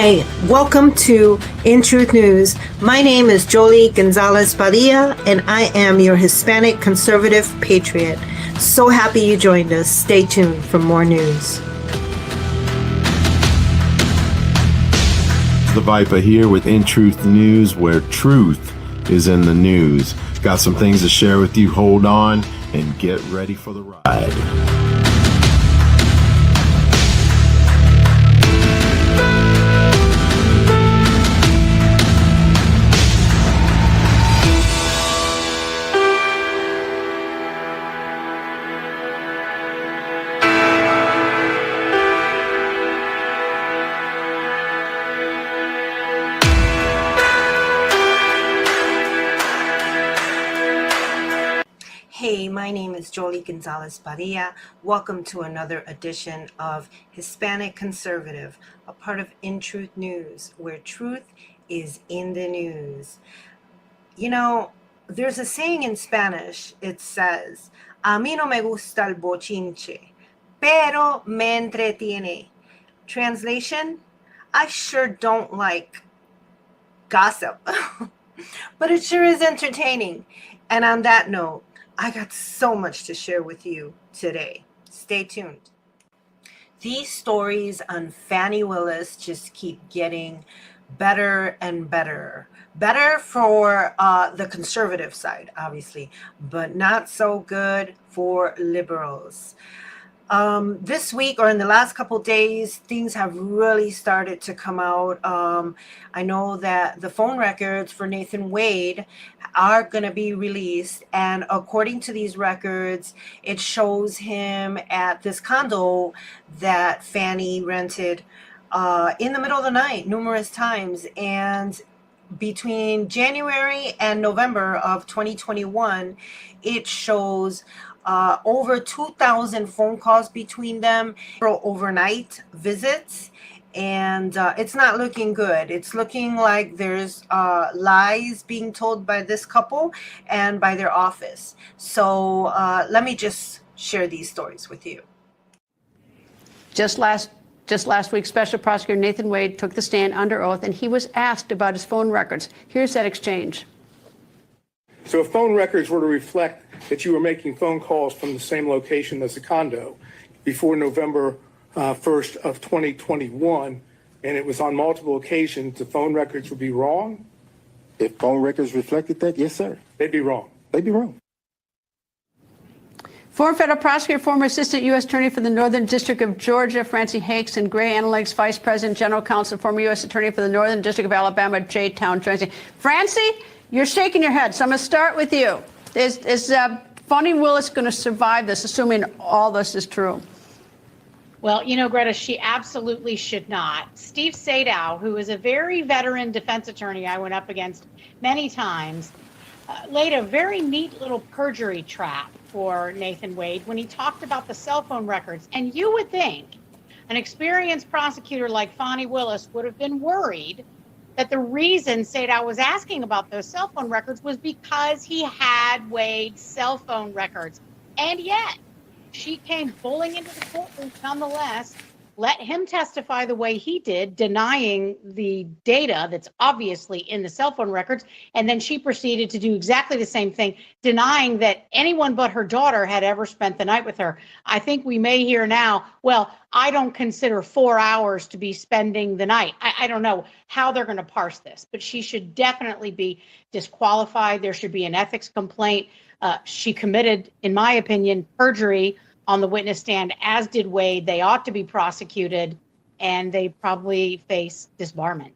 Hi, welcome to inTruthNews. My name is Jolie Gonzalez Padilla, and I am your Hispanic conservative patriot. So happy you joined us. Stay tuned for more news. The Viper here with inTruthNews, where truth is in the news. Got some things to share with you. Hold on and get ready for the ride. Hey, my name is Jolie Gonzalez Padilla. Welcome to another edition of Hispanic Conservative, a part of inTruthNews, where truth is in the news. You know, there's a saying in Spanish. It says, "A mí no me gusta el bochinche, pero me entretiene." Translation, I sure don't like gossip, but it sure is entertaining. And on that note, I got so much to share with you today. Stay tuned. These stories on Fani Willis just keep getting better and better. Better for the conservative side, obviously, but not so good for liberals. This week, or in the last couple days, things have really started to come out. I know that the phone records for Nathan Wade are going to be released, and according to these records, it shows him at this condo that Fanny rented in the middle of the night numerous times. And between January and November of 2021, it shows over 2,000 phone calls between them, overnight visits, and it's not looking good. It's looking like there's lies being told by this couple and by their office. So let me just share these stories with you. Just last week, Special Prosecutor Nathan Wade took the stand under oath, and he was asked about his phone records. Here's that exchange. So if phone records were to reflect that you were making phone calls from the same location as the condo before November 1st of 2021, and it was on multiple occasions, the phone records would be wrong? If phone records reflected that, yes, sir. They'd be wrong. They'd be wrong. Former federal prosecutor, former assistant U.S. attorney for the Northern District of Georgia, Francie Hakes, and Gray Analytics vice president, general counsel, former U.S. attorney for the Northern District of Alabama, J. Town, joins me. Francie, you're shaking your head, so I'm going to start with you. Is Fani Willis going to survive this, assuming all this is true? Well, you know, Greta, she absolutely should not. Steve Sadow, who is a very veteran defense attorney I went up against many times, laid a very neat little perjury trap for Nathan Wade when he talked about the cell phone records. And you would think an experienced prosecutor like Fani Willis would have been worried that the reason Sadow was asking about those cell phone records was because he had Wade's cell phone records. And yet, she came bullying into the courtroom nonetheless, let him testify the way he did, denying the data that's obviously in the cell phone records. And then she proceeded to do exactly the same thing, denying that anyone but her daughter had ever spent the night with her. I think we may hear now, well, I don't consider 4 hours to be spending the night. I don't know how they're going to parse this, but she should definitely be disqualified. There should be an ethics complaint. She committed, in my opinion, perjury on the witness stand, as did Wade. They ought to be prosecuted, and they probably face disbarment.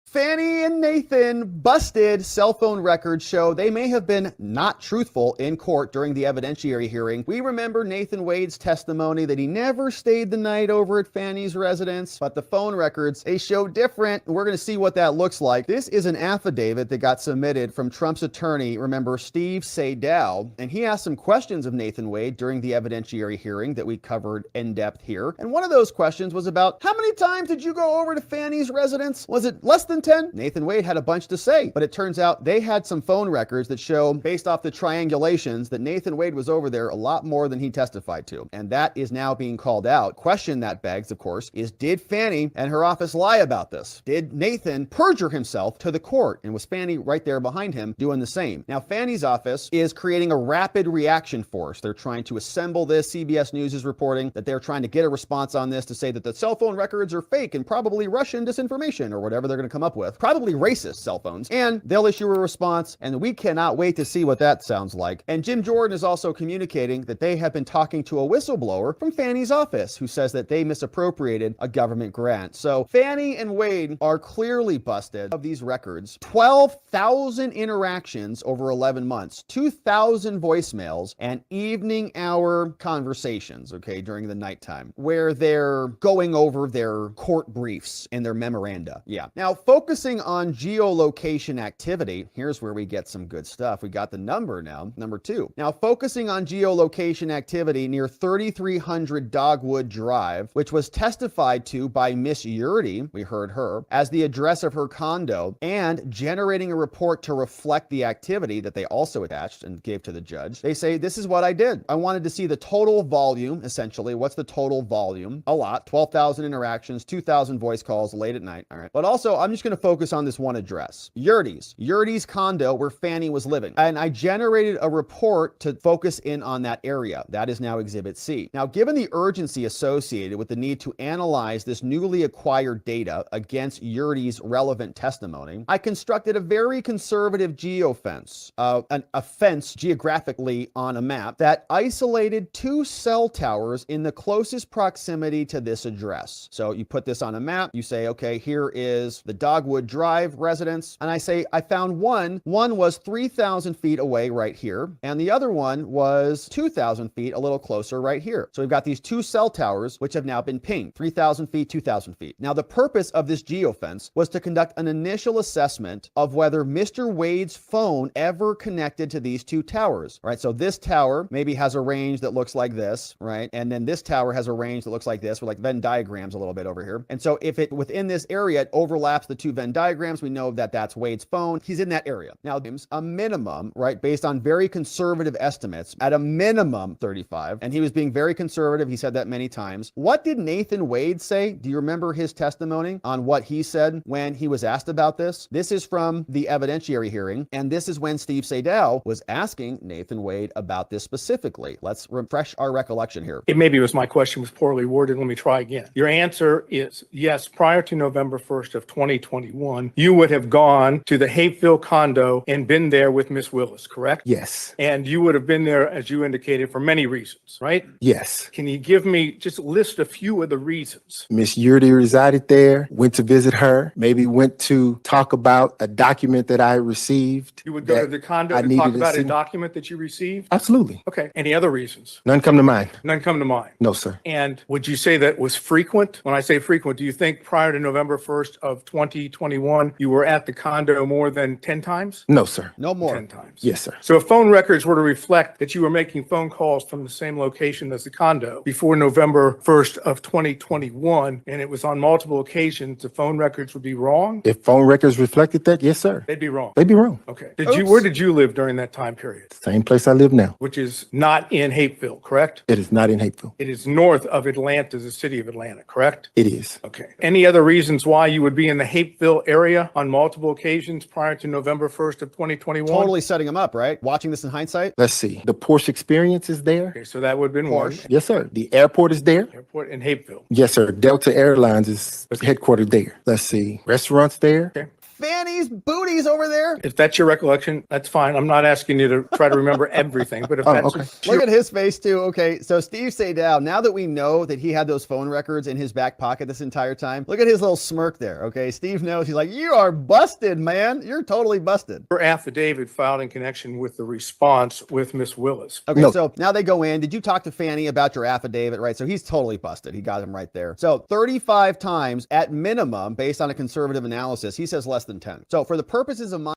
Fanny and Nathan busted cell phone records show they may have been not truthful in court during the evidentiary hearing. We remember Nathan Wade's testimony that he never stayed the night over at Fanny's residence, but the phone records, they show different. We're going to see what that looks like. This is an affidavit that got submitted from Trump's attorney, remember, Steve Sadow, and he asked some questions of Nathan Wade during the evidentiary hearing that we covered in depth here. And one of those questions was about, how many times did you go over to Fanny's residence? Was it less than 10? Nathan Wade had a bunch to say, but it turns out they had some phone records that show, based off the triangulations, that Nathan Wade was over there a lot more than he testified to. And that is now being called out. Question that begs, of course, is did FANI and her office lie about this? Did Nathan perjure himself to the court? And was FANI right there behind him doing the same? Now, FANI's office is creating a rapid reaction force. They're trying to assemble this. CBS News is reporting that they're trying to get a response on this to say that the cell phone records are fake and probably Russian disinformation or whatever they're going to come up with. Probably racist cell phones. And they'll issue a response, and we cannot wait to see what that sounds like. And Jim Jordan is also communicating that they have been talking to a whistleblower from FANI's office who says that they misappropriated a government grant. So FANI and Wade are clearly busted of these records. 12,000 interactions over 11 months, 2,000 voicemails, and evening hour conversations, okay, during the nighttime, where they're going over their court briefs and their memoranda. Yeah. Now, focusing on geolocation activity, here's where we get some good stuff. We got the number now, number 2. Now, focusing on geolocation activity near 3300 Dogwood Drive, which was testified to by Miss Yurdy, we heard her, as the address of her condo, and generating a report to reflect the activity that they also attached and gave to the judge. They say, this is what I did. I wanted to see the total volume, essentially. What's the total volume? A lot. 12,000 interactions, 2,000 voice calls late at night. All right. But also, I'm just going to focus on this one address. Yurdy's condo where FANI was living. And I generated a report to focus in on that area. That is now Exhibit C. Now, given the urgency associated with the need to analyze this newly acquired data against Yurdy's relevant testimony, I constructed a very conservative geofence, a fence geographically on a map that isolated 2 cell towers in the closest proximity to this address. So you put this on a map, you say, okay, here is the Dogwood Drive residence, and I say, I found one was 3,000 feet away right here, and the other one was 2,000 feet a little closer right here. So we've got these 2 cell towers, which have now been pinged, 3,000 feet, 2,000 feet. Now, the purpose of this geofence was to conduct an initial assessment of whether Mr. Wade's phone ever connected to these 2 towers, right? So this tower maybe has a range that looks like this, right? And then this tower has a range that looks like this. We're like Venn diagrams a little bit over here. And so if it within this area it overlaps the 2 Venn diagrams, we know that that's Wade's phone. He's in that area. Now, a minimum, right, based on very conservative estimates, at a minimum 35. And he was being very conservative. He said that many times. What did Nathan Wade say? Do you remember his testimony on what he said when he was asked about this? This is from the evidentiary hearing. And this is when Steve Sadow was asking Nathan Wade about this specifically. Let's refresh our recollection here. Maybe it was my question was poorly worded. Let me try again. Your answer is yes. Prior to November 1st of 2021, you would have gone to the Hapeville condo and been there with Miss Willis, correct? Yes. And you would have been there, as you indicated, for many reasons, right? Yes. Can you give me just list a few of the reasons? Miss Yurdy resided there, went to visit her, maybe went to talk about a document that I received. You would go to the condo to talk about a document that you received? Absolutely. Okay. Any other reasons? None come to mind. None come to mind. No, sir. And would you say that was frequent? When I say frequent, do you think prior to November 1st of 2021, you were at the condo more than 10 times? No, sir. No more. 10 times. Yes, sir. So if phone records were to reflect that you were making phone calls from the same location as the condo before November 1st of 2021, and it was on multiple occasions, the phone records would be wrong? If phone records reflected that, yes, sir. They'd be wrong. They'd be wrong. Okay. Where did you live during that time period? Same place I live now. Which is not in Hapeville, correct? It is not in Hapeville. It is north of Atlanta, the city of Atlanta, correct? It is. Okay. Any other reasons why you would be in the Hapeville area on multiple occasions prior to November 1st of 2021? Totally setting him up, right? Watching this in hindsight. Let's see. The Porsche experience is there. Okay, so that would have been one. Porsche. Yes, sir. The airport is there. Airport in Hapeville. Yes, sir. Delta Airlines is headquartered there. Let's see. Restaurants there. Okay. FANI's booties over there. If that's your recollection, that's fine. I'm not asking you to try to remember everything, but if that's okay. Look at his face too. Okay, so Steve Sadow, now that we know that he had those phone records in his back pocket this entire time, look at his little smirk there. Okay, Steve knows. He's like, you are busted, man. You're totally busted. your affidavit filed in connection with the response with Miss Willis. Okay, No. so now they go in. Did you talk to FANI about your affidavit, right? So he's totally busted. He got him right there. So 35 times at minimum, based on a conservative analysis, he says less than 10. So for the purposes of my...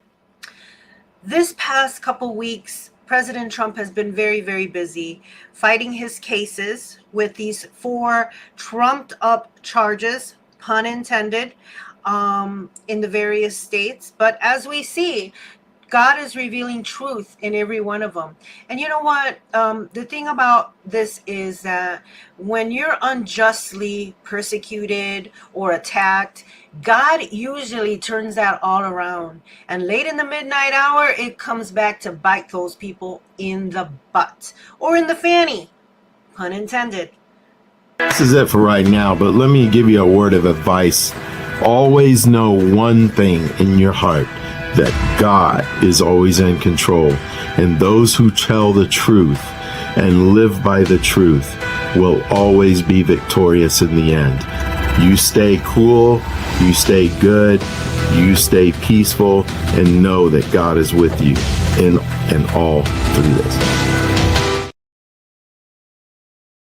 This past couple weeks, President Trump has been very, very busy fighting his cases with these 4 trumped up charges, pun intended, in the various states. But as we see, God is revealing truth in every one of them. And you know what? The thing about this is that when you're unjustly persecuted or attacked, God usually turns that all around. And late in the midnight hour, it comes back to bite those people in the butt or in the fanny, pun intended. This is it for right now, but let me give you a word of advice. Always know one thing in your heart, that God is always in control, and those who tell the truth and live by the truth will always be victorious in the end. You stay cool, you stay good, you stay peaceful, and know that God is with you in all through this.